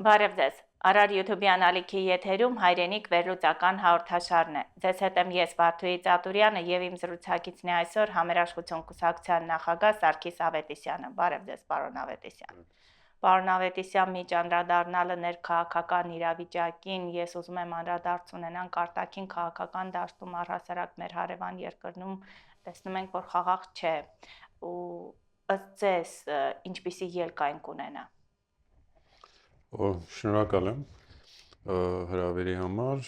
Բարև ձեզ, Արար YouTube-յան ալիքի եթերում հայրենիք վերլուծական հաղորդաշարն է։ Ձեզ հետ եմ ես Վարդուհի Ծատուրյանը եւ իմ զրուցակիցն է այսօր Համերաշխություն կուսակցության նախագահ Սարգիս Ավետիսյանը։ Բարև ձեզ, պարոն Ավետիսյան։ Պարոն Ավետիսյան, միջ անդրադառնալը ներքաղաքական իրավիճակին, ես ուզում եմ անդրադարձ ունենանք արտաքին քաղաքական դաշտում առհասարակ մեր հարևան երկրնում տեսնում ենք, որ խաղաղ չէ։ Ու ըստ ձեզ ինչպիսի ելք այն կունենա։ Շնորհակալ եմ հրավերի համար։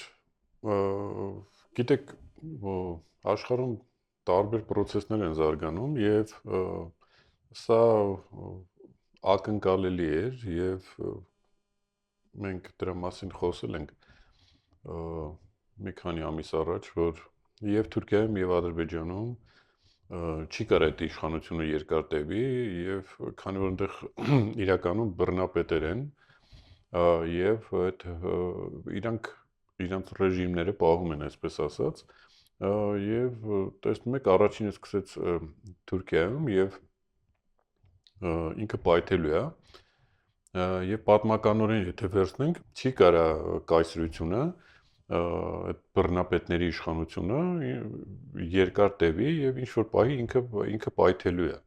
Գիտեք, աշխարհում տարբեր process-ներ են զարգանում եւ սա ակնկալելի էր եւ մենք դրա մասին խոսել ենք մի քանի ամիս առաջ, որ եւ Թուրքիայում եւ Ադրբեջանում չի կարող այդ իշխանությունը երկար տևի եւ քանի որ այնտեղ իրականում բռնապետեր են եւ այդ իրանք ռեժիմները պահում են, այսպես ասած, եւ տեսնում եք առաջինը սկսեց Թուրքիայում եւ ինքը պայթելու է եւ պատմականորեն եթե վերցնենք, չի կարա կայսրությունը այդ բռնապետների իշխանությունը երկար տևի եւ ինչ որ պահի ինքը պայթելու է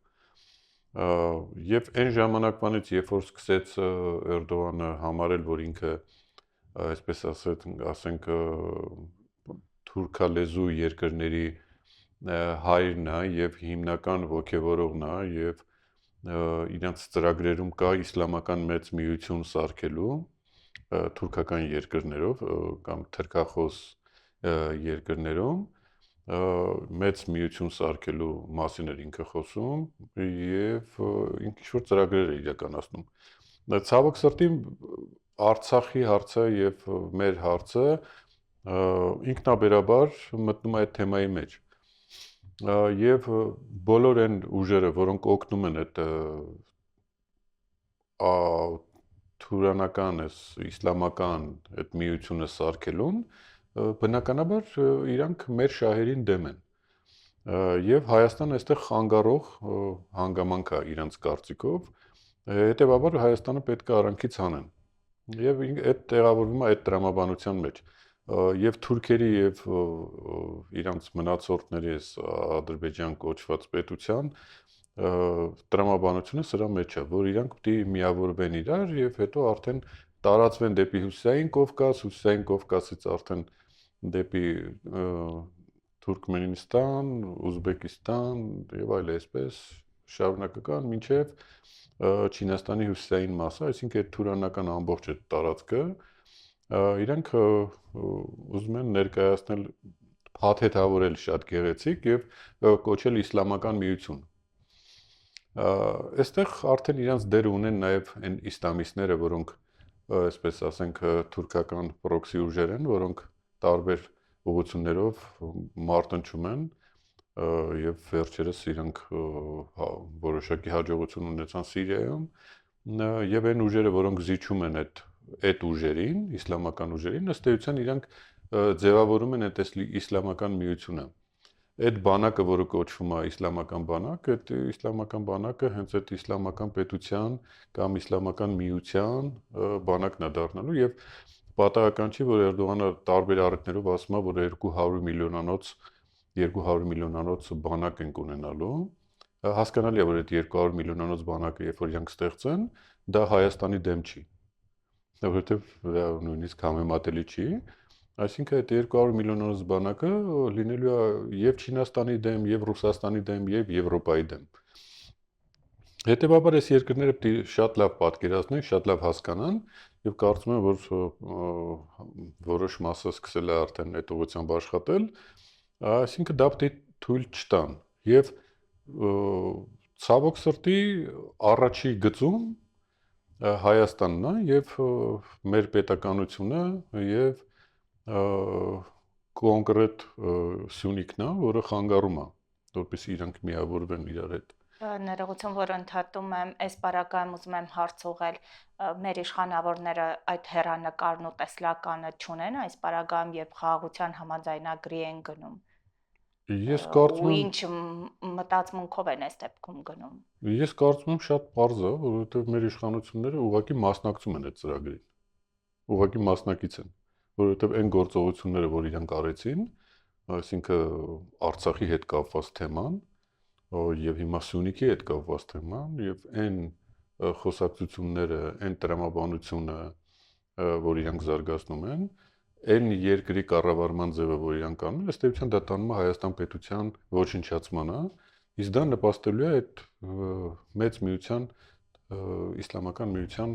եւ այն ժամանակվանից երբ որ սկսեց Էրդողանը համարել որ ինքը այսպես ասենք թուրքալեզու երկրների հայրն է եւ հիմնական ոգևորողն է եւ իրանց ծրագրերում կա իսլամական մեծ միություն սարքելու թուրքական երկրներով կամ թրքախոս երկրներում մեծ միություն սարքելու մասին էր ինքը խոսում եւ ինքը ինչ-որ ծրագրեր է իրականացնում։ Ցավոք սրտի Արցախի հարցը եւ մեր հարցը ինքնաբերաբար մտնում է այդ թեմայի մեջ եւ բոլոր այն ուժերը, որոնք օգնում են այդ թուրանական իսլամական այդ միությունը սարքելուն, բնականաբար իրանք մեր շահերին դեմ են եւ Հայաստանը այստեղ խանգարող հանգամանք է իրանց կարծիքով, հետեւաբար Հայաստանը պետք է արանքից հանեն եւ այդ տեղավորվում է այդ տրամաբանության մեջ եւ թուրքերի եւ իրանց մնացորդների Ադրբեջան կոչված պետության տրամաբանությունը սրա մեջ է, որ իրանք պետք է միավորվեն իրար եւ հետո արդեն տարածվեն դեպի Հյուսիսային Կովկաս, Հյուսիսային Կովկասից արդեն դեպի Թուրքմենստան, Ուզբեկստան եւ այլ այսպես շարունակական մինչեւ Չինաստանի հյուսիսային մասը, այսինքն այդ թուրանական ամբողջ այդ տարածքը իրանք ուզում են ներկայացնել փաթեթավորել շատ գեղեցիկ եւ կոչել իսլամական միություն։ Այստեղ արդեն իրանք դեր ունեն նաեւ այն իսլամիստները, որոնք այսպես ասենք թուրքական պրոքսի ուժեր են, որոնք տարբեր ուղղություններով մարտնչում են եւ վերջերս իրանք որոշակի հաջողություն ունեցան Սիրիայում եւ այն ուժերը, որոնք զիջում են այդ ուժերին, իսլամական ուժերին, ըստ էության իրանք ձևավորում են այդ իսլամական միությունը։ Այդ բանակը, որը կոչվում է իսլամական բանակ, այդ իսլամական բանակը հենց այդ իսլամական պետության կամ իսլամական միության բանակն է դառնալու եւ պատահական չի, որ Էրդողանը տարբեր առիթներով ասում է, որ 200 միլիոնանոց բանակ են ունենալու։ Հասկանալի է, որ այդ 200 միլիոնանոց բանակը, երբ որ իրանք ստեղծեն, դա Հայաստանի դեմ չի։ Որովհետև նույնիսկ համեմատելի չի, այսինքն այդ 200 միլիոնանոց բանակը լինելու է եւ Չինաստանի դեմ, եւ Ռուսաստանի դեմ, եւ Եվրոպայի դեմ։ Հետևաբար այս երկրները պետք է շատ լավ պատկերացնեն, շատ լավ հասկանան եւ կարծում եմ, որ որոշ մասը սկսել է արդեն այդ ուղղությամբ աշխատել, այսինքն դա պետք է թույլ չտան եւ ցավոք սրտի առաջի գծում Հայաստանն է եւ մեր պետականությունը եւ կոնկրետ Սյունիքն է, որը խանգարում է, որպեսզի իրանք միավորվեն իրար հետ։ Ներողություն, որ ընդհատում եմ, այս պարագայում ուզում եմ հարց ուղղել, մեր իշխանավորները այդ հեռանկարն ու տեսլականը չունեն այս պարագայում, երբ խաղաղության համաձայնագրի են գնում։ Ես կարծում եմ, ինչ մտածմունքով են այս դեպքում գնում։ Ես կարծում եմ շատ պարզ է, որովհետև մեր իշխանությունները ուղղակի մասնակցում են այդ ծրագրին։ ուղղակի մասնակից են, որովհետև այն գործողությունները, որ իրանք արեցին, այսինքն Արցախի հետ կապված թեման, եւ հիմա Սյունիքի հետ կապված թեման, եւ այն խոսակցությունները, այն տրամաբանությունը, որ իրանք զարգացնում են, այն երկրի կառավարման ձևը, որ իրանք անում են, ըստ էության դա տանում է Հայաստան պետության ոչնչացմանը, իսկ դա նպաստելու է այդ մեծ միության իսլամական միության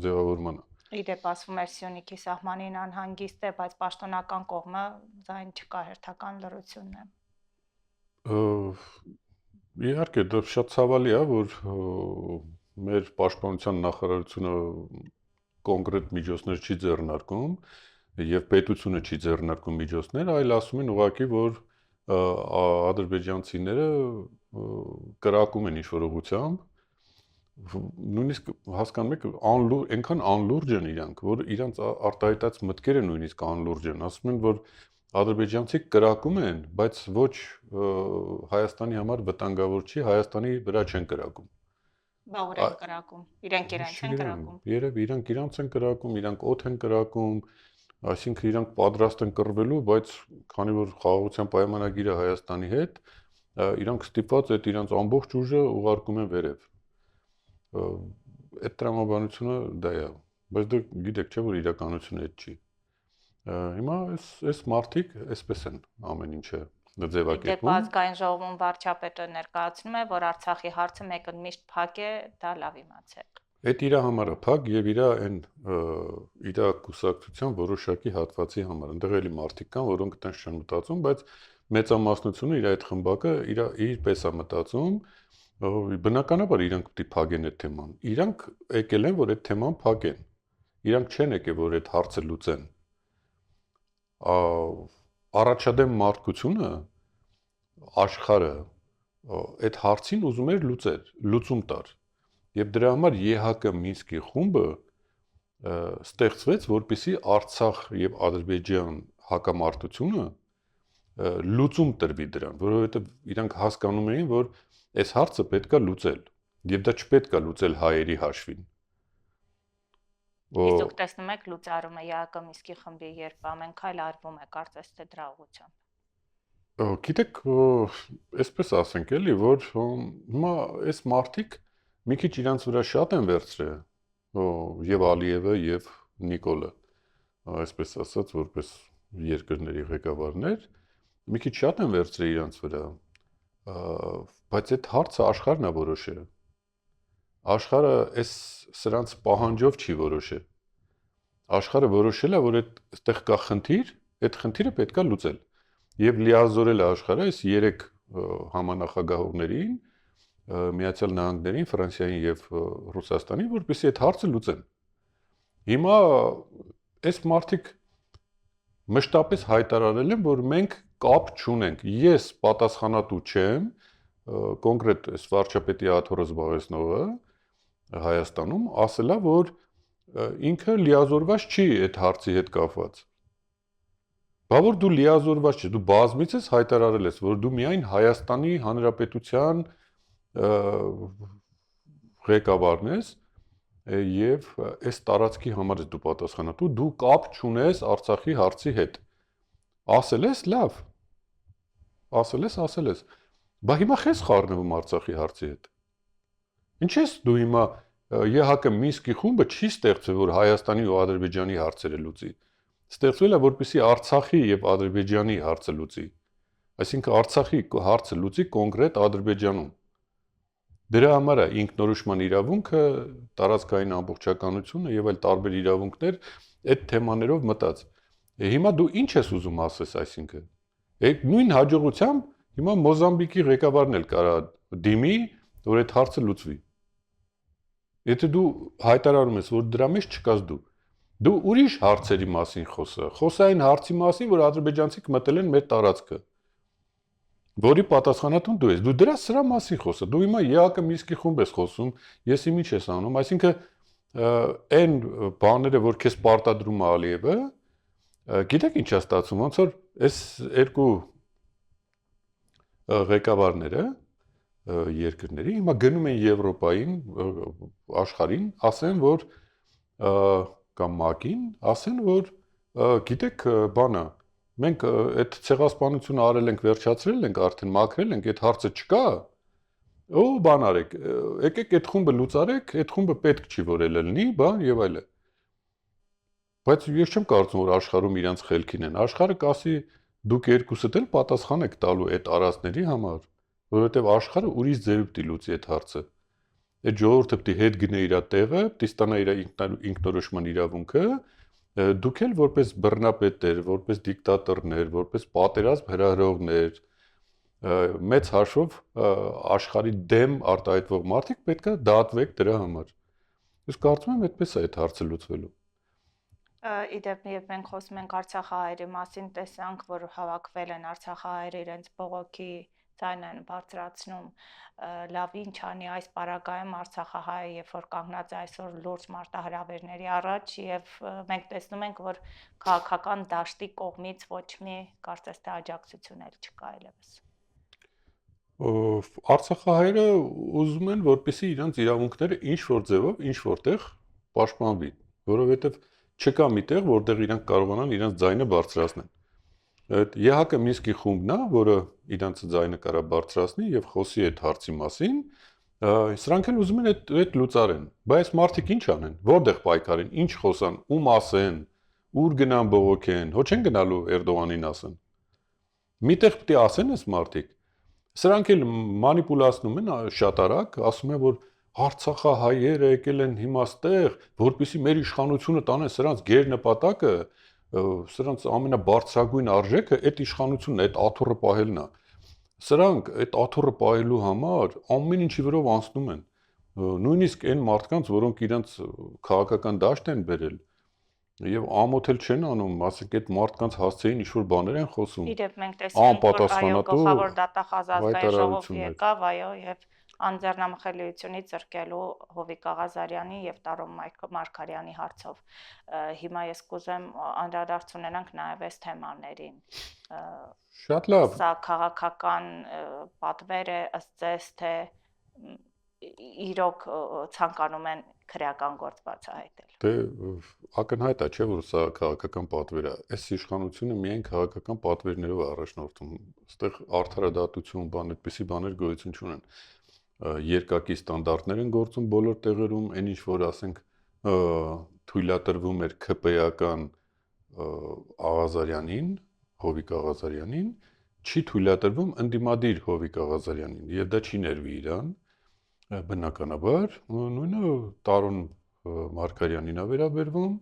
ձևավորմանը։ Իդեպ ասվում էր Սյունիքի սահմանին անհանգիստ է, բայց պաշտոնական կողմը ձայն չկա, հերթական լռությունն է։ Իհարկե, դա շատ ցավալի է, որ մեր պաշտպանության նախարարությունը կոնկրետ միջոցներ չի ձեռնարկում եւ պետությունը չի ձեռնարկում միջոցներ, այլ ասում են ուղղակի, որ ադրբեջանցիները կրակում են ինչ-որ ուղղությամբ, նույնիսկ հասկանում եք, այնքան անլուրջ են իրանք, որ իրանք արտահայտած մտքերը նույնիսկ անլուրջ են, ասում են, որ ադրբեջանցիք կրակում են, բայց ոչ Հայաստանի համար վտանգավոր չի, Հայաստանի վրա չեն կրակում։ Բա ուր են կրակում։ Իրենք են կրակում։ Երբ իրանք են կրակում, իրանք օդ են կրակում, այսինքն իրանք պատրաստ են կռվելու, բայց քանի որ խաղաղության պայմանագիրը Հայաստանի հետ, իրանք ստիպված այդ իրանք ամբողջ ուժը ուղարկում են վերև։ Այդ տրամաբանությունը դա է, բայց դուք գիտեք, չէ՞ որ իրականությունը այդ չի։ Հիմա այս մարդիկ այսպես են ամեն ինչը ձևակերպում։ Դեպի ազգային ժողովում վարչապետը ներկայացնում է, որ Արցախի հարցը մեկը միշտ փակ է, դա լավ իմացեք։ Այդ իր համար է փակ եւ իր այն իր կուսակցության որոշակի հատվածի համար։ Այնտեղ էլի մարդիկ կան, որոնք այդպես չեն մտածում, բայց մեծամասնությունը իր այդ խմբակը իր պես է մտածում, բնականաբար իրանք պետք է փակեն այդ թեման։ Իրանք եկել են, որ այդ թեման փակեն։ Իրանք չեն եկել, որ այդ հարցը լուծեն։ Առաջադեմ մարդկությունը, աշխարհը այդ հարցին ուզում էր լուծում տար։ Եվ դրա համար ԵՀԿ Մինսկի խումբը ստեղծվեց, որպեսզի Արցախ եւ Ադրբեջան հակամարտությունը լուծում տրվի դրան, որովհետեւ իրանք հասկանում էին, որ այս հարցը պետքա լուծել, եւ դա չպետքա լուծել հայերի հաշվին։ Իսկ դուք տեսնում եք լուծարումը ԵԱԿ Մինսկի խմբի երբ ամեն քայլ արվում է, կարծես թե դրա ուղղությամբ։ Գիտեք, այսպես ասենք էլի, որ հիմա այս մարդիկ մի քիչ իրանց վրա շատ են վերցրել, եւ Ալիևը եւ Նիկոլը, այսպես ասած, որպես երկրների ղեկավարներ, մի քիչ շատ են վերցրել իրանց վրա, բայց այդ հարցը աշխարհն է որոշել։ Աշխարհը սրանց պահանջով չի որոշել։ Աշխարհը որոշել է, որ այդտեղ կա խնդիր, այդ խնդիրը պետքա լուծել։ Եվ լիազորել է աշխարհը այս 3 համանախագահողներին, Միացյալ Նահանգներին, Ֆրանսիային եւ Ռուսաստանին, որպեսզի այդ հարցը լուծեն։ Հիմա այս մարդիկ մշտապես հայտարարել են, որ մենք կապ չունենք։ Ես պատասխանատու չեմ, կոնկրետ այս վարչապետի աթոռը զբաղեցնողը Հայաստանում ասել է, որ ինքը լիազորված չի այդ հարցի հետ կապված։ Բա որ դու լիազորված ես, դու բազմիցս հայտարարել ես, որ դու միայն Հայաստանի Հանրապետության ղեկավարն ես եւ այս տարածքի համար ես դու պատասխանատու, դու կապ չունես Արցախի հարցի հետ։ Ասել ես, լավ։ Ասել ես։ Բա հիմա խես խառնվում Արցախի հարցի հետ։ Ինչ ես դու հիմա ԵՀԿ Մինսկի խումբը չի ստեղծվել, որ Հայաստանի ու Ադրբեջանի հարցերը լուծի։ Ստեղծվել է, որպեսզի Արցախի եւ Ադրբեջանի հարցը լուծի։ Այսինքն Արցախի հարցը լուծի կոնկրետ Ադրբեջանում։ Դրա համար է ինքնորոշման իրավունքը, տարածքային ամբողջականությունը եւ այլ տարբեր իրավունքներ այդ թեմաներով մտած։ Հիմա դու ինչ ես ուզում ասես, այսինքն։ Նույն հաջողությամբ հիմա Մոզամբիկի ղեկավարն էլ կարա դիմի, որ այդ հարցը լուծվի։ Եթե դու հայտարարում ես, որ դրա մեջ չկաս դու ուրիշ հարցերի մասին խոսա այն հարցի մասին, որ ադրբեջանցիք մտել են մեր տարածքը, որի պատասխանատուն դու ես, դու սրա մասին խոսա, դու հիմա ԵԱԿ Մինսկի խումբ ես խոսում, ես ինչ ես անում, այսինքն այն բաները, որ քեզ պարտադրում է Ալիևը, գիտեք ինչ է ստացվում, ոնց որ այս երկու ղեկավարները երկրների հիմա գնում են Եվրոպային, աշխարհին, ասեն, որ կամ ՄԱԿ-ին, ասեն, որ գիտեք, բանը, մենք այդ ցեղասպանությունը արել ենք, վերջացրել ենք, արդեն մաքրել ենք, այդ հարցը չկա, ու բան արեք, եկեք այդ խումբը լուծարեք, այդ խումբը պետք չի որ էլ լինի, բան եւ այլն։ Բայց ես չեմ կարծում, որ աշխարհում իրանց խելքին են։ Աշխարհը կասի դուք երկուսդ էլ պատասխան եք տալու այդ արածների համար, որովհետեւ աշխարհը ուրիշ ձևով պիտի լուծի այդ հարցը։ Այդ ժողովուրդը պիտի հետ գնա իր տեղը, պիտի ստանա իր ինքնորոշման իրավունքը, դուք էլ որպես բռնապետներ, որպես դիկտատորներ, որպես պատերազմ հրահրողներ, մեծ հաշվով աշխարհի դեմ արտահայտվող մարդիկ պետքա դատվեք դրա համար։ Ես կարծում եմ այդպես է այդ հարցը լուծվելու։ Իդեպ երբ մենք խոսում ենք արցախահայերի մասին, տեսանք, որ հավաքվել են արցախահայերը իրենց բողոքի ձայնն են բարձրացնում, լավ ինչ անի այս պարագայում արցախահայը, երբ որ կանգնած է այսօր լուրջ մարտահրավերների առաջ եւ մենք տեսնում ենք, որ քաղաքական դաշտի կողմից ոչ մի կարծես թե աջակցություն էլ չկա այլևս։ Արցախահայերը ուզում են, որպեսզի իրենց իրավունքները ինչ որ ձևով, ինչ որտեղ պաշտպանվի, որովհետեւ չկա միտեղ, որտեղ իրանք կարողանան իրենց ձայնը բարձրացնել։ Այդ ԵՀԿ Մինսկի խումբն է, որը իրենց ձայնը կարա բարձրացնի եւ խոսի այդ հարցի մասին, սրանք էլ ուզում են այդ լուծարեն։ Բայց մարդիկ ինչ անեն, որտեղ պայքարեն, ինչ խոսան, ում ասեն, ուր գնան բողոքեն, հո չեն գնալու Էրդողանին ասեն։ Միտեղ պիտի ասեն այս մարդիկ։ Սրանք էլ մանիպուլացնում են շատ արագ, ասում են, որ Արցախահայերը եկել են հիմա ստեղ, որպեսզի մեր իշխանությունը տանեն սրանց գերնպատակը, սրանց ամենաբարձրագույն արժեքը այդ իշխանությունն է, այդ աթոռը պահելն է։ Սրանք այդ աթոռը պահելու համար ամեն ինչի վրով անցնում են։ Նույնիսկ այն մարդկանց, որոնք իրենց քաղաքական դաշտ են բերել, եւ ամոթել չեն անում, ասենք այդ մարդկանց հասցեին ինչ-որ բաներ են խոսում։ Իդեպ մենք տեսանք, որ այո, գլխավոր դատախազ ազգային ժողով եկավ, այո, եւ անձեռնամխելիությունից զրկելու Հովիկ Աղազարյանի եւ Տարոն Մարգարյանի հարցով։ Հիմա ես կուզեմ անդրադարձ ունենանք նաեւ այս թեմաներին։ Շատ լավ։ Սա քաղաքական պատվեր է ըստ ձեզ, թե իրոք ցանկանում են քրեական գործ բացահայտել։ Դե ակնհայտ է, չէ՞ որ սա քաղաքական պատվեր է։ Այս իշխանությունը միայն քաղաքական պատվերներով է առաջնորդվում։ Այստեղ արդարադատություն, բան, այդպիսի բաներ գոյություն չունեն։ Երկակի ստանդարտներ են գործում բոլոր տեղերում, այն ինչ որ ասենք թույլատրվում էր ՔՊ-ական Աղազարյանին, Հովիկ Աղազարյանին, չի թույլատրվում ընդդիմադիր Հովիկ Աղազարյանին, եւ դա չի ներվի իրան, բնականաբար, նույնը Տարոն Մարգարյանին է վերաբերվում,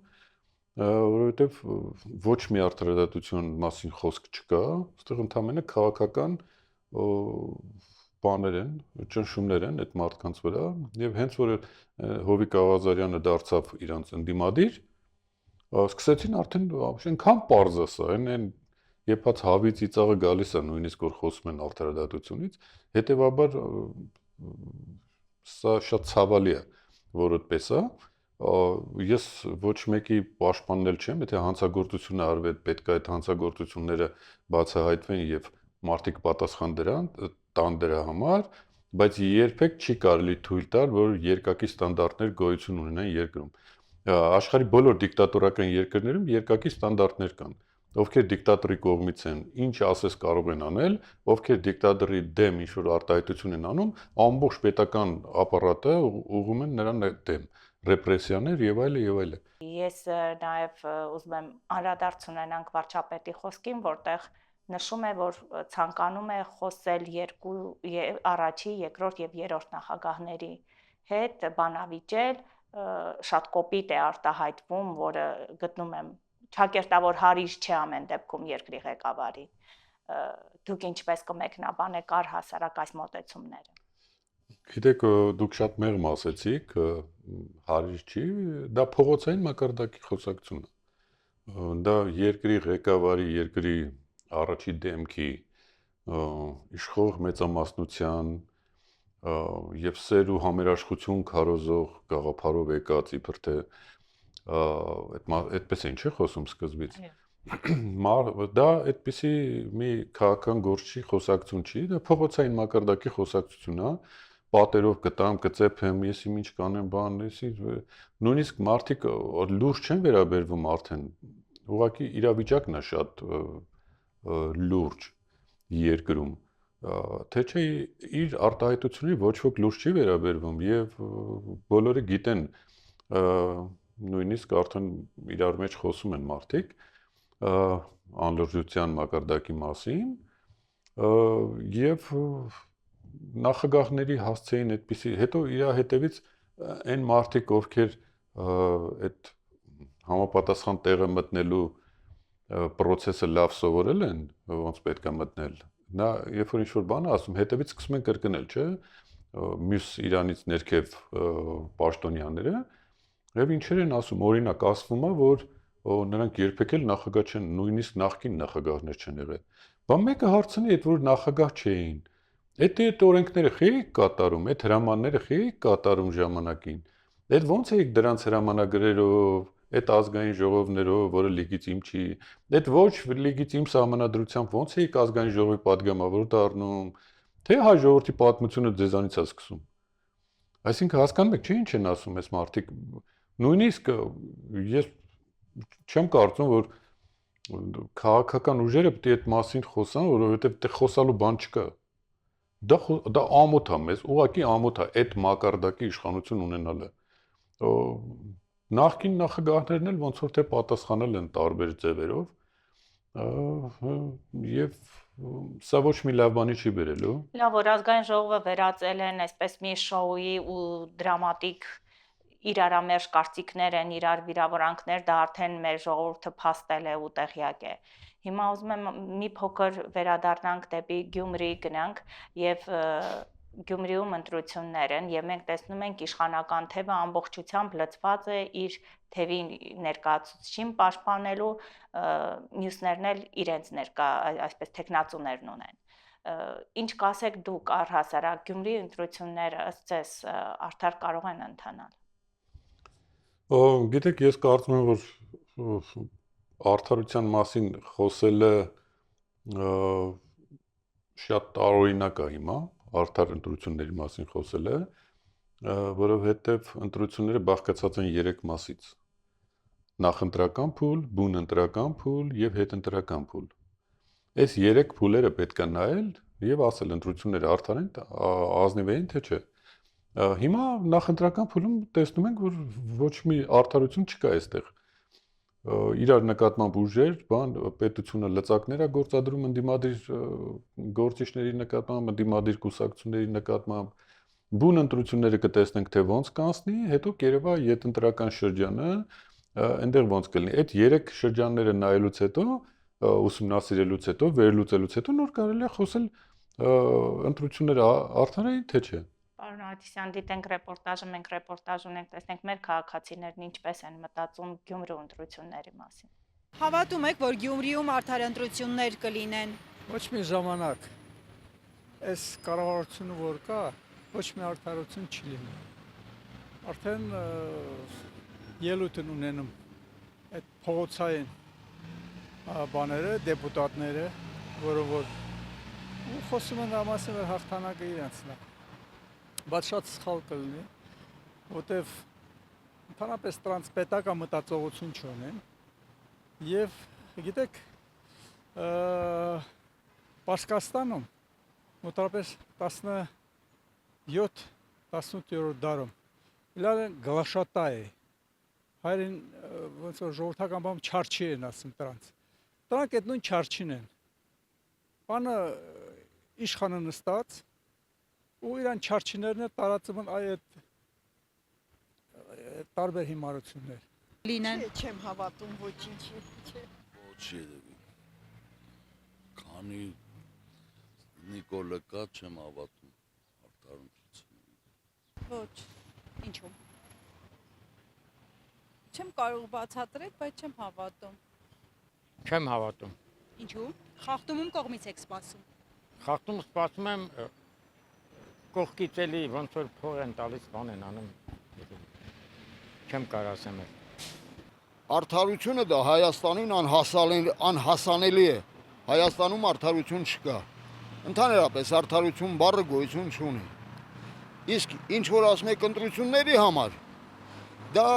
որովհետեւ ոչ մի արդարադատություն մասին խոսք չկա, այստեղ ընդհանրապես քաղաքական բաներ են, ճնշումներ են այդ մարդկանց վրա, եւ հենց որ Հովիկ Աղազարյանը դարձավ իրանց ընդդիմադիր, սկսեցին արդեն այնքան պարզ է սա, այն երբած հավի ծիծաղը գալիս է նույնիսկ որ խոսում են արդարադատությունից, հետեւաբար սա շատ ցավալի է, որ այդպես է, ես ոչ մեկի պաշտպանն էլ չեմ, եթե հանցագործություն արվեց, պետք է այդ հանցագործությունները բացահայտվեն եւ մարդիկ պատասխան տան դրա համար, բայց երբեք չի կարելի թույլ տալ, որ երկակի ստանդարտներ գոյություն ունենան երկրում։ Աշխարհի բոլոր դիկտատորական երկրներում երկակի ստանդարտներ կան։ Ովքեր դիկտատորի կողմից են, ինչ ասես կարող են անել, ովքեր դիկտատորի դեմ ինչ-որ արտահայտություն են անում, ամբողջ պետական ապարատը ուղղում են նրան դեմ, ռեպրեսիաներ եւ այլն եւ այլն։ Ես նաեւ ուզում եմ անդրադարձ ունենանք վարչապետի խոսքին, որտեղ նշում է, որ ցանկանում է խոսել երկու առաջի, երկրորդ եւ երրորդ նախագահների հետ, բանավիճել, շատ կոպիտ է արտահայտվում, որը գտնում եմ ճակերտավոր հարիժ չէ ամեն դեպքում երկրի ղեկավարի։ Դուք ինչպես կմեկնաբանեք առհասարակ այս մոտեցումները։ Գիտեք, դուք շատ մեղմ ասեցիք, հարիժ չի, դա փողոցային մակարդակի խոսակցություն է։ Դա երկրի ղեկավարի, երկրի առաջի դեմքի իշխող մեծամասնության եւ սեր ու համերաշխություն քարոզող գաղափարով եկած իբր թե այդպես են չէ խոսում սկզբից։ Դա այդպիսի մի քաղաքական գործ չի, խոսակցություն չի, դա փողոցային մակարդակի խոսակցություն է, պատերով կտամ, կծեփեմ, ես ինչ կանեմ, բան, նույնիսկ մարդիկ լուրջ չեն վերաբերվում արդեն։ Ուղղակի իրավիճակն է շատ լուրջ երկրում, թե չէ իր արտահայտությունների ոչ ոք լուրջ չի վերաբերվում եւ բոլորը գիտեն, նույնիսկ արդեն իրար մեջ խոսում են մարդիկ անլրջության մակարդակի մասին եւ նախագահների հասցեին այդպիսի, հետո իր հետևից այն մարդիկ, ովքեր այդ համապատասխան տեղը մտնելու process-ը լավ սովորել են, ոնց պետք է մտնել, նա երբ որ ինչ-որ բան է ասում, հետևից սկսում են կրկնել, չէ՞, մյուս Իրանից ներքև պաշտոնյաները, եւ ինչեր են ասում, օրինակ ասվում է, որ նրանք երբեք էլ նախագահ չեն, նույնիսկ նախկին նախագահներ չեն եղել։ Բան մեկը հարցնի, այդ որ նախագահ չէին, այդ օրենքները խի կատարում, այդ հրամանները խի կատարում ժամանակին։ Այդ ոնց եք դրանց հրամանագրերով, այդ ազգային ժողովներով, որը լեգիտիմ չի, այդ ոչ լեգիտիմ սահմանադրությամբ ոնց եք ազգային ժողովի падգամավոր դառնում, թե հայ ժողովրդի պատմությունը ձեզանից է սկսում։ Այսինքն հասկանում եք, չէ՞ ինչ են ասում այս մարդիկ։ Նույնիսկ ես չեմ կարծում, որ քաղաքական ուժերը պետք է այդ մասին խոսան, որովհետև դե խոսալու բան չկա։ Դա ամոթ է մեզ, ուղղակի ամոթ է այդ մակարդակի իշխանություն ունենալը։ Նախկին նախագահներն էլ ոնց որ թե պատասխանել են տարբեր ձևերով, եւ սա ոչ մի լավ բանի չի բերելու։ Լավ, որ ազգային ժողովը վերածել են այսպես մի շոուի ու դրամատիկ իրարամերժ կարծիքներ են, իրար վիրավորանքներ, դա արդեն մեր ժողովուրդը փաստել է ու տեղյակ է։ Հիմա ուզում եմ մի փոքր վերադառնանք դեպի Գյումրի գնանք եւ Գյումրիում ընտրություններ են եւ մենք տեսնում ենք իշխանական թևը ամբողջությամբ լծված է իր թևի ներկայացուցիչին պաշտպանելու, մյուսներն էլ իրենց ներկա այսպես տեխնացուներն ունեն։ Ինչ կասեք դուք առհասարակ Գյումրի ընտրությունները ըստ ձեզ արդար կարող են ընթանալ։ Գիտեք, ես կարծում եմ, որ արդարության մասին խոսելը շատ տարօրինակ է հիմա, արդար ընտրությունների մասին խոսելը, որովհետև ընտրությունները բաղկացած են 3 մասից. նախընտրական փուլ, բուն ընտրական փուլ եւ հետընտրական փուլ։ Այս 3 փուլերը պետք է նայել եւ ասել ընտրությունները արդար են, ազնիվ են, թե չէ։ Հիմա նախընտրական փուլում տեսնում ենք, որ ոչ մի արդարություն չկա այստեղ։ Իրար նկատմամբ ուժեր, բան պետությունը լծակներ է գործադրում ընդդիմադիր գործիչների նկատմամբ, ընդդիմադիր կուսակցությունների նկատմամբ։ Բուն ընտրությունները կտեսնենք, թե ոնց կանցնի, հետո կերևա յետընտրական շրջանը, այնտեղ ոնց կլինի։ Այդ 3 շրջանները նայելուց հետո, ուսումնասիրելուց հետո, վերլուծելուց հետո նոր կարելի է խոսել ընտրությունները արդար են, թե չէ։ Պարոն Աթիսյան, դիտենք ռեպորտաժը, մենք ռեպորտաժ ունենք, տեսնենք մեր քաղաքացիներն ինչպես են մտածում Գյումրու ընտրությունների մասին։ Հավատում եք, որ Գյումրիում արդար ընտրություններ կլինեն։ Ոչ մի ժամանակ այս կառավարությունը որ կա, ոչ մի արդարություն չի լինի։ Արդեն ելույթ են ունենում այդ փողոցային բաները, դեպուտատները, որոնք որ խոսում են ամասին որ հաղթանակը իրենցն է։ Բայց շատ սխալ կլինի, որտեվ ընդհանրապես տրանսպետական մտածողություն չունեն եւ գիտեք Պարսկաստանում մոտավորապես 17-18-րդ դարում իլան գլաշատա է հայրեն ոնց որ ժողովրդական բանում չարչի են ասում դրանց դրանք այդ նույն չարչին են բանը իշխանը նստած ու իրան չարչիներն էլ տարածում են այդ տարբեր հիմարություններ Լինեն։ Չեմ հավատում ոչինչի, չէ։ Ոչի դեպի։ Քանի Նիկոլը կա չեմ հավատում արդարություն։ Ոչ, ինչու՞։ Չեմ կարող բացատրել, բայց չեմ հավատում։ Չեմ հավատում։ Ինչու՞։ Խախտումում կողմից եք սպասում։ Խախտում սպասում եմ կողքից էլի ոնց որ փող են տալիս, բան են անում։ Չեմ կարող ասեմ։ Արդարությունը դա Հայաստանին անհասանելի է։ Հայաստանում արդարություն չկա։ Ընդհանրապես արդարություն բառը գոյություն չունի։ Իսկ ինչ որ ասում եք ընտրությունների համար, դա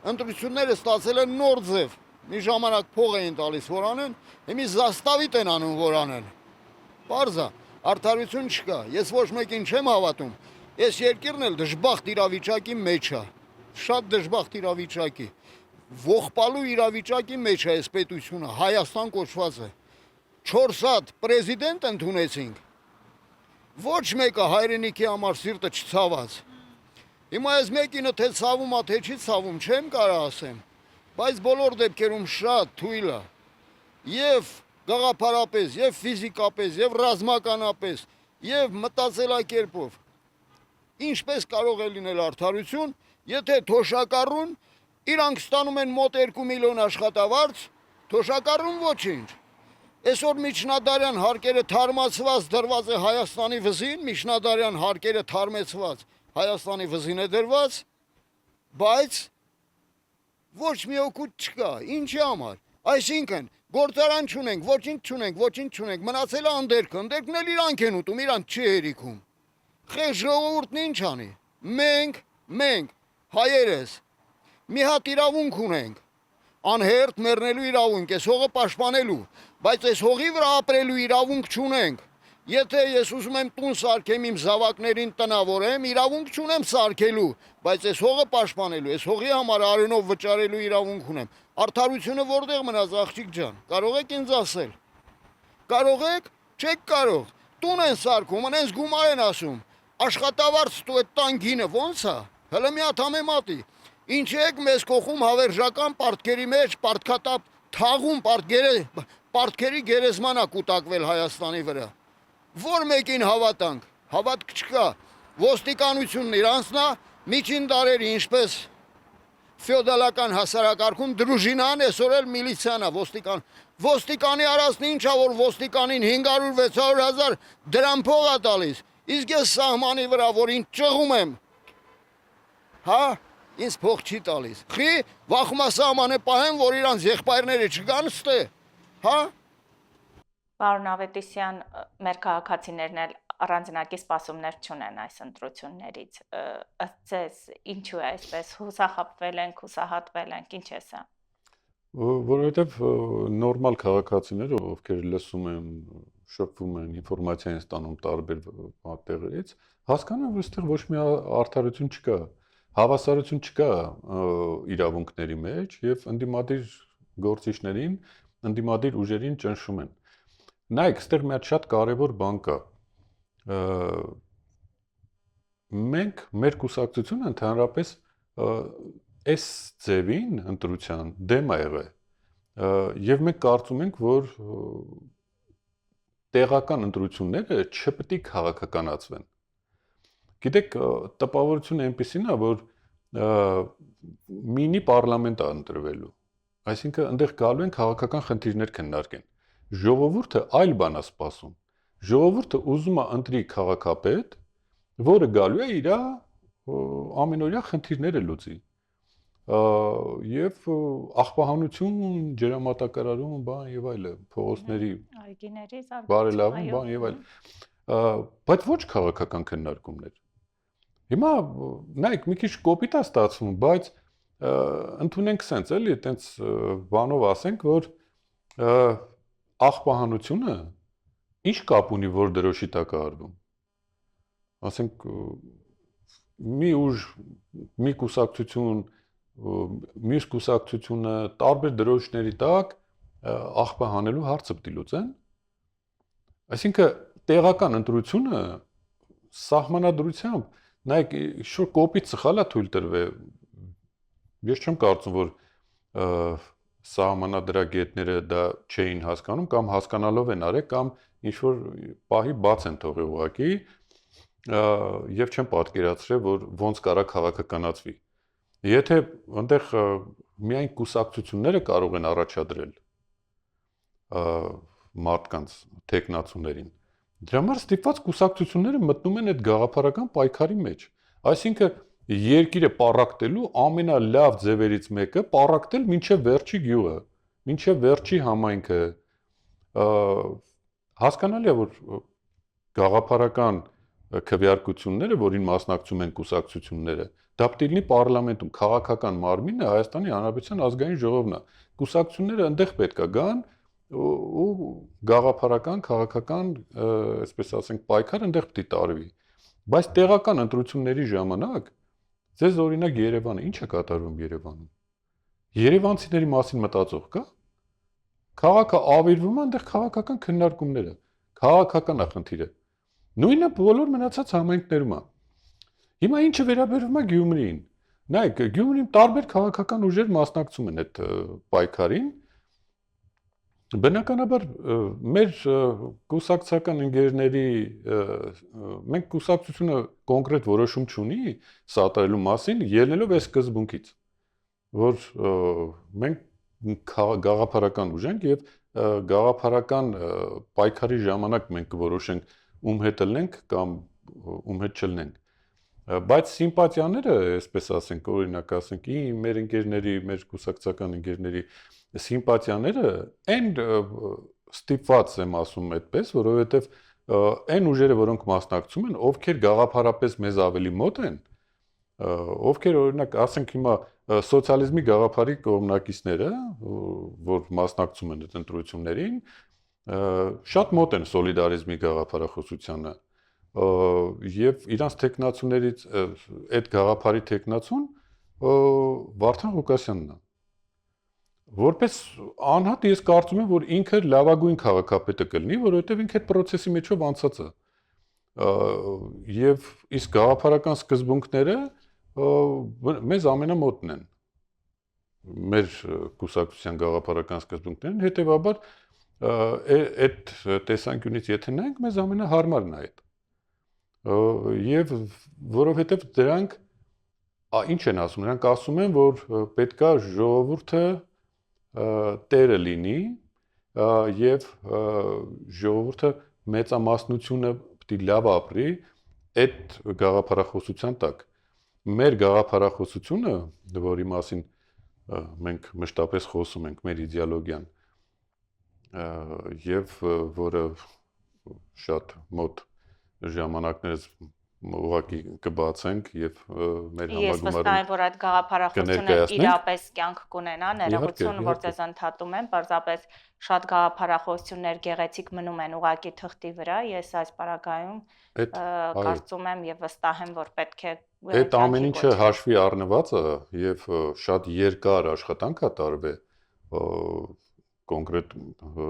ընտրությունները ստացել են նոր ձև։ Մի ժամանակ փող էին տալիս որ անեն, հիմի զաստավիտ են անում որ անեն։ Պարզա, արդարություն չկա։ Ես ոչ մեկին չեմ հավատում։ Այս երկիրն էլ դժբախտ իրավիճակի մեջ է։ Շատ դժբախտ իրավիճակի։ Ողբալու իրավիճակի մեջ է այս պետությունը, Հայաստան կոչված է։ 4 հատ պրեզիդենտ ընդունեցինք։ Ոչ մեկը հայրենիքի համար սիրտը չցաված։ Հիմա այս մեկինը թե ցավում է, թե չի ցավում, չեմ կարող ասեմ, բայց բոլոր դեպքերում շատ թույլ է։ Եվ գաղափարապես, եւ ֆիզիկապես, եւ ռազմականապես, եւ մտածելակերպով։ Ինչպես կարող է լինել արդարություն, եթե թոշակառուն իրանք ստանում են մոտ 2 միլիոն աշխատավարձ, թոշակառուն ոչինչ։ Այսօր միջնադարյան հարկերը թարմացված դրված է Հայաստանի վզին, միջնադարյան հարկերը թարմեցված Հայաստանի վզին է դրված, բայց ոչ մի օգուտ չկա, ինչի համար։ Այսինքն գործարան չունենք, ոչինչ չունենք, մնացել է անդերքը, անդերքն էլ իրանք են ուտում, իրանք չի հերիքում։ Խե ժողովուրդն ինչ անի։ Մենք հայերս մի հատ իրավունք ունենք, անհերթ մեռնելու իրավունք, այս հողը պաշտպանելու, բայց այս հողի վրա ապրելու իրավունք չունենք։ Եթե ես ուզում եմ տուն սարքեմ իմ զավակներին տնավորեմ, իրավունք չունեմ սարքելու, բայց այս հողը պաշտպանելու, այս հողի համար արյունով վճարելու իրավունք ունեմ։ Արդարությունը որտեղ մնաց աղջիկ ջան, կարող եք ինձ ասել։ Կարող եք, չեք կարող։ Տուն են սարքում, այնց գումար են ասում։ Աշխատավարձ տու այդ տան գինը ո՞նց է։ Հələ մի հատ համեմատի։ Ինչ եք մեզ կողում հավերժական պարտքերի մեջ, պարտքատապ թաղում պարտքերի գերեզմանա կուտակվել Հայաստանի վրա։ Որ մեկին հավատանք, հավատք չկա։ Ոստիկանությունն իր անձնա միջին դարերի ինչպես ֆեոդալական հասարակարգում դրուժինան, այսօր էլ միլիցիան է, ոստիկանի արածն ինչա որ ոստիկանին 500-600 հազար դրամ փող է տալիս։ Իսկ ես սահմանի վրա որ ինձ ճղում եմ, հա, ինձ փող չի տալիս։ Խի վախում է սահմանը պահեմ, որ իրանց եղբայրները չգան ստե, հա։ Պարոն Ավետիսյան, մեր քաղաքացիներն էլ առանձնակի սպասումներ չունեն այս ընտրություններից։ Ըստ ձեզ ինչու է այսպես հուսախաբվել ենք, հուսահատվել ենք, ինչ է սա։ Որովհետև նորմալ քաղաքացիները, ովքեր լսում են, շփվում են, ինֆորմացիա են ստանում տարբեր տեղերից, հասկանում են, որ այստեղ ոչ մի արդարություն չկա, հավասարություն չկա իրավունքների մեջ եւ ընդդիմադիր գործիչներին, ընդդիմադիր ուժերին ճնշում են։ Նայեք, այստեղ մի հատ շատ կարևոր բան կա։ Մենք մեր կուսակցությունը ընդհանրապես այս ձևին ընտրության դեմ ա եղել եւ մենք կարծում ենք, որ տեղական ընտրությունները չպետք է քաղաքականացվեն։ Գիտեք, տպավորությունը այնպեսին է, որ մինի պարլամենտ է ընտրվելու։ Այսինքն այնտեղ գալու են քաղաքական խնդիրներ քննարկեն։ Ժողովուրդը այլ բան է սպասում։ Ժողովուրդը ուզում է ընտրի քաղաքապետ, որը գալու է իր ամենօրյա խնդիրները լուծի։ Եվ աղբահանություն, ջրամատակարարում, բան եւ այլը, փողոցների այգիների բարելավում, բան եւ այլն։ Բայց ոչ քաղաքական քննարկումներ։ Հիմա նայեք, մի քիչ կոպիտ է ստացվում, բայց ընդունենք սենց էլի, այտենց բանով ասենք, որ աղբահանությունը ինչ կապ ունի, որ դրոշի տակ է արվում։ Ասենք մի ուժ, մի կուսակցություն, մյուս կուսակցությունը տարբեր դրոշների տակ աղբահանելու հարցը պիտի լուծեն։ Այսինքն տեղական ընտրությունը սահմանադրությամբ, նայեք, շուտ կոպիտ սխալ է թույլ տրվել։ Ես չեմ կարծում, որ սահմանադրագետները դա չէին հասկանում կամ հասկանալով են արել կամ ինչ որ պահի բաց են թողել ուղղակի եւ չեմ պատկերացրել, որ ոնց կարա քաղաքականացվի։ Եթե այնտեղ միայն կուսակցությունները կարող են առաջադրել մարդկանց տեխնացուներին, դրա համար ստիպված կուսակցությունները մտնում են այդ գաղափարական պայքարի մեջ։ Այսինքն երկիրը պառակտելու ամենալավ ձևերից մեկը պառակտել մինչև վերջի գյուղը, մինչև վերջի համայնքը։ Հասկանալի է, որ գաղափարական քվեարկությունները, որին մասնակցում են կուսակցությունները, դա պետք է լինի պարլամենտում, քաղաքական մարմինը Հայաստանի Հանրապետության ազգային ժողովն է։ Կուսակցությունները այնտեղ պետք է գան ու գաղափարական, քաղաքական, այսպես ասենք, պայքար այնտեղ պետք է տարվի։ Բայց տեղական ընտրությունների ժամանակ ձեզ օրինակ Երևանը ի՞նչ է կատարվում Երևանում։ Երևանցիների մասին մտածող կա։ Քաղաքը ավիրվում է, այնտեղ քաղաքական քննարկումներ է, քաղաքական է խնդիրը։ Նույնը բոլոր մնացած համայնքներում է։ Հիմա ինչը վերաբերվում է Գյումրիին։ Նայեք, Գյումրիում տարբեր քաղաքական ուժեր մասնակցում են այդ պայքարին։ Բնականաբար մեր կուսակցական ընկերների մենք կուսակցությունը կոնկրետ որոշում չունի սատարելու մասին, ելնելով այս սկզբունքից, որ մենք գաղափարական ուժ ենք եւ գաղափարական պայքարի ժամանակ մենք կորոշենք ում հետ ելնենք կամ ում հետ չլնենք։ Բայց սիմպաթիաները, այսպես ասենք, օրինակ ասենք, մեր ընկերների, մեր կուսակցական ընկերների սիմպաթիաները այն ստիպված եմ ասում այդպես, որովհետեւ այն ուժերը, որոնք մասնակցում են, ովքեր գաղափարապես մեզ ավելի մոտ են, ովքեր օրինակ ասենք հիմա սոցիալիզմի գաղափարի կողմնակիցները, որ մասնակցում են այդ ընտրություններին, շատ մոտ են սոլիդարիզմի գաղափարախոսությանը եւ իրանց տեխնացուներից այդ գաղափարի տեխնացուն Վարդան Ղուկասյանն է։ Որպես անհատ ես կարծում եմ, որ ինքը լավագույն քաղաքապետը կլինի, որովհետեւ ինքը այդ process-ի մեջով անցած է։ Եվ իսկ գաղափարական սկզբունքները մեզ ամենամոտն են։ Մեր կուսակցության գաղափարական սկզբունքներն, հետեւաբար այդ տեսանկյունից եթե նայենք, մեզ ամենահարմարն է այդ։ Եվ որովհետեւ դրանք ինչ են ասում, նրանք ասում են, որ պետքա ժողովուրդը տերը լինի եւ ժողովուրդը մեծամասնությունը պետք է լավ ապրի այդ գաղափարախոսության տակ։ Մեր գաղափարախոսությունը, որի մասին մենք մշտապես խոսում ենք, մեր իդեոլոգիան, եւ որը շատ մոտ ժամանակներս ուղղակի կբացենք եւ մեր Ես վստահ եմ, համագումարում որ այդ գաղափարախոսությունը իրապես կյանք կունենա, ներողություն, որ ձեզ ընդհատում եմ, պարզապես շատ գաղափարախոսություններ գեղեցիկ մնում են ուղղակի թղթի վրա, ես այս պարագայում կարծում եմ եւ վստահ եմ, որ պետք է այդ ամեն ինչը հաշվի առնված է եւ շատ երկար աշխատանք է տարվել կոնկրետ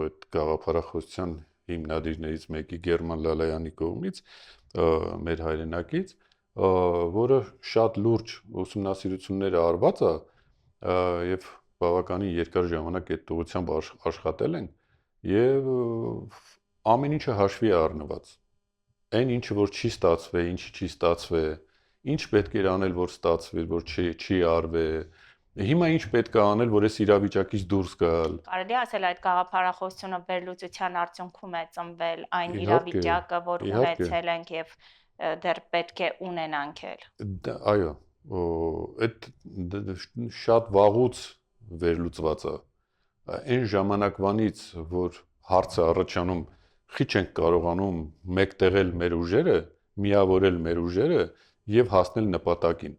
այդ գաղափարախոսության հիմնադիրներից մեկի Գերման Լալայանի կողմից, մեր հայրենակից, որը շատ լուրջ ուսումնասիրություններ արված է եւ բավականին երկար ժամանակ այդ ուղղությամբ աշխատել են եւ ամեն ինչը հաշվի է առնված։ Այն ինչը որ չի ստացվել, ինչի չի ստացվել, ինչ պետք է անել, որ ստացվի, որ չի արվել, հիմա ինչ պետք է անել, որ այս իրավիճակից դուրս գալ։ Կարելի է ասել այդ գաղափարախոսությունը վերլուծության արդյունքում է ծնվել այն իրավիճակը, որ ունեցել ենք եւ դեռ պետք է ունենանք էլ։ Այո, այդ շատ վաղուց վերլուծված է։ Այն ժամանակվանից, որ հարցը առաջանում, խի չենք կարողանում մեկտեղել մեր ուժերը, միավորել մեր ուժերը եւ հասնել նպատակին։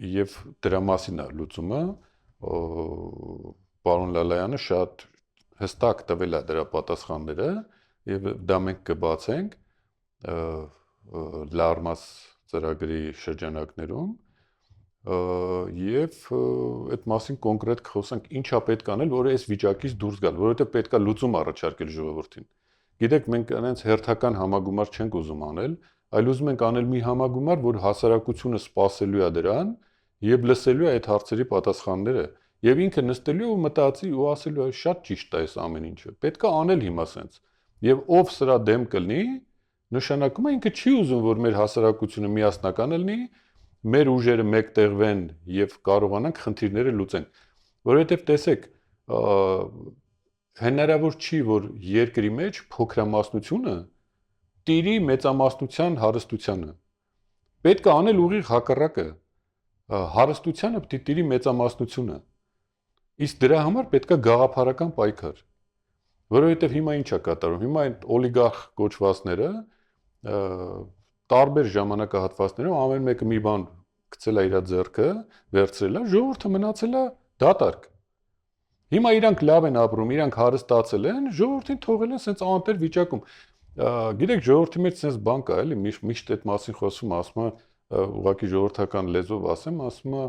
Եվ դրա մասին է լուծումը, պարոն Լալայանը շատ հստակ տվել է դրա պատասխանները եւ դա մենք կբացենք լարմաս ծրագրի շրջանակներում եւ այդ մասին կոնկրետ կխոսենք ինչա պետք անել, որ այս վիճակից դուրս գալ, որովհետեւ պետքա լուծում առաջարկել ժողովրդին։ Գիտեք, մենք այնց հերթական համագումար չենք ուզում անել, այլ ուզում ենք անել մի համագումար, որ հասարակությունը սպասելու է դրան եւ լսելու է այդ հարցերի պատասխանները եւ ինքը նստելու ու մտածի ու ասելու է շատ ճիշտ է այս ամեն ինչը։ Պետքա անել հիմա սենց։ Եվ ով սրա դեմ կլինի, նշանակում է ինքը չի ուզում, որ մեր հասարակությունը միասնական լինի, մեր ուժերը մեկտեղվեն եւ կարողանանք խնդիրները լուծենք։ Որովհետեւ տեսեք, հնարավոր չի, որ երկրի մեջ փոքրամասնությունը տիրի մեծամասնության հարստությանը։ Պետք է անել ուղիղ հակառակը։ Հարստությանը պետք է տիրի մեծամասնությունը։ Իսկ դրա համար պետք է գաղափարական պայքար։ Որովհետև հիմա ինչ է կատարում։ Հիմա այդ օլիգարխ կոչվածները տարբեր ժամանակահատվածներում ամեն մեկը մի բան գցել է իր ձեռքը, վերցրել է, ժողովուրդը մնացել է դատարկ։ Հիմա իրանք լավ են ապրում, իրանք հարստացել են, ժողովրդին թողել են սենց անտեր վիճակում։ Գիտեք, ժողովրդի մեջ սենց բան կա, էլի, միշտ այդ մասին խոսում, ասում է, ուղղակի ժողովրդական լեզվով ասեմ, ասում է,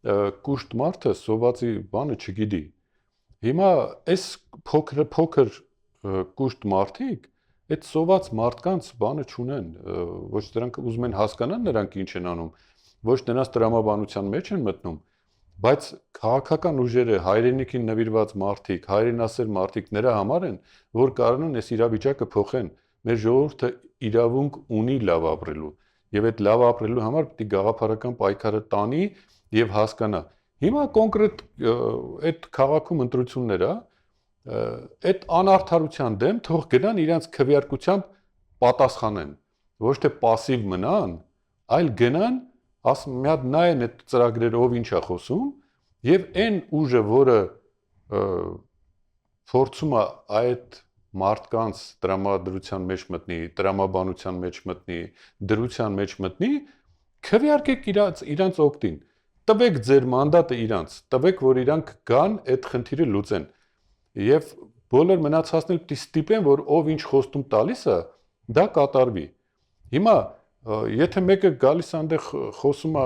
կուշտ մարդը սովածի բանը չգիտի։ Հիմա այս փոքր կուշտ մարդիկ այդ սոված մարդկանց բանը չունեն, ոչ դրանք ուզում են հասկանան նրանք ինչ են անում, ոչ նրանց տրամաբանության մեջ են մտնում, բայց քաղաքական ուժերը, հայրենիքին նվիրված մարդիկ, հայրենասեր մարդիկ նրա համար են, որ կարող են այս իրավիճակը փոխեն։ Մեր ժողովուրդը իրավունք ունի լավ ապրելու, եւ այդ լավ ապրելու համար պետք է գաղափարական պայքարը տանի եւ հասկանա։ Հիմա կոնկրետ այդ քաղաքում ընտրություններ է, այդ անարդարության դեմ թող գնան իրանց քվեարկությամբ պատասխանեն, ոչ թե пассив մնան, այլ գնան, ասում մի հատ նայեն այդ ծրագրերը ով ինչ է խոսում եւ այն ուժը, որը փորձում է այդ մարդկանց տրամադրության մեջ մտնի, տրամաբանության մեջ մտնի, դրության մեջ մտնի, քվեարկեք իրանց օգտին, տվեք ձեր մանդատը իրանց, տվեք, որ իրանք գան այդ խնդիրը լուծեն։ Եվ բոլոր մնացածն էլ պիտի ստիպեն, որ ով ինչ խոստում տալիս է, դա կատարվի։ Հիմա եթե մեկը գալիս այնտեղ խոսում է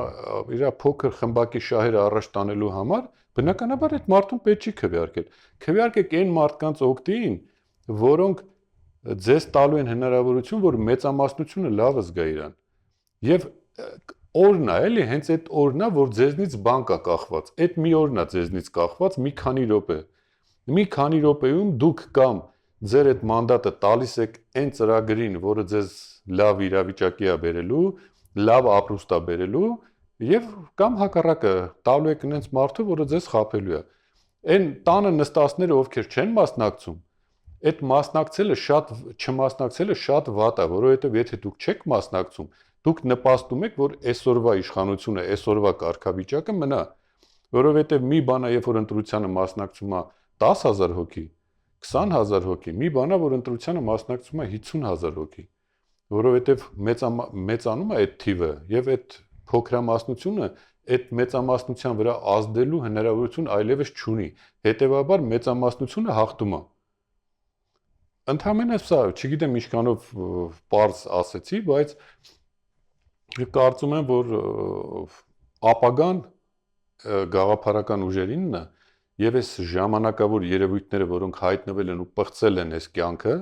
իր փոքր խմբակի շահերը առաջ տանելու համար, բնականաբար այդ մարդուն պետք չի քվեարկել։ Քվեարկեք այն մարդկանց օգտին, որոնք ձեզ տալու են հնարավորություն, որ մեծամասնությունը լավը զգա իրան։ Եվ օրն է, էլի, հենց այդ օրն է, որ ձեզնից բան կա կախված։ Այդ մի օրն է ձեզնից կախված, մի քանի րոպե։ Մի քանի րոպեում դուք կամ ձեր այդ մանդատը տալիս եք այն ծրագրին, որը ձեզ լավ իրավիճակի է բերելու, լավ ապրուստ է բերելու, եւ կամ հակառակը տալու եք այնց մարդու, որը ձեզ խաբելու է։ Այն տանը նստածները, ովքեր չեն մասնակցում, այդ մասնակցելը չմասնակցելը շատ վատ է, որովհետեւ եթե դուք չեք մասնակցում, դուք նպաստում եք, որ այսօրվա իշխանությունը, այսօրվա կարգավիճակը մնա, որովհետեւ մի բան է, երբ որ ընտրությանը մասնակցում է 10,000 հոգի, 20,000 հոգի, մի բան է, որ ընտրությանը մասնակցում է 50,000 հոգի, որովհետև մեծանում է այդ թիվը եւ այդ փոքրամասնությունը այդ մեծամասնության վրա ազդելու հնարավորություն այլևս չունի, հետեւաբար մեծամասնությունը հաղթում է։ Ընդհանրապես սա, չգիտեմ ինչքանով պարզ ասեցի, բայց կարծում եմ, որ ապագան գաղափարական ուժերինն է եւ այս ժամանակավոր երևույթները, որոնք հայտնվել են ու պղծել են այս կյանքը,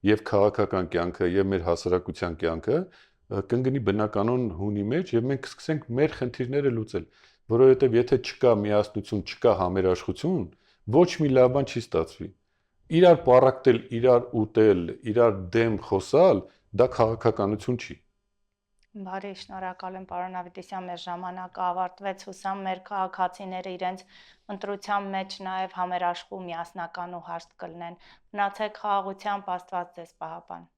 եւ քաղաքական կյանքը, եւ մեր հասարակության կյանքը, կընկնի բնականon հունի մեջ եւ մենք կսկսենք մեր խնդիրները լուծել, որովհետեւ եթե չկա միասնություն, չկա համերաշխություն, ոչ մի լավ բան չի ստացվի։ Իրար պառակտել, իրար ուտել, իրար դեմ խոսալ, դա քաղաքականություն չի։ Բարի, շնորհակալ եմ, պարոն Ավետիսյան, մեր ժամանակը ավարտվեց, հուսամ մեր քաղաքացիները իրենց ընտրության մեջ նաև համերաշխու, միասնական ու հարթ կլինեն։ Մնացեք խաղաղությամբ, Աստված ձեզ պահապան։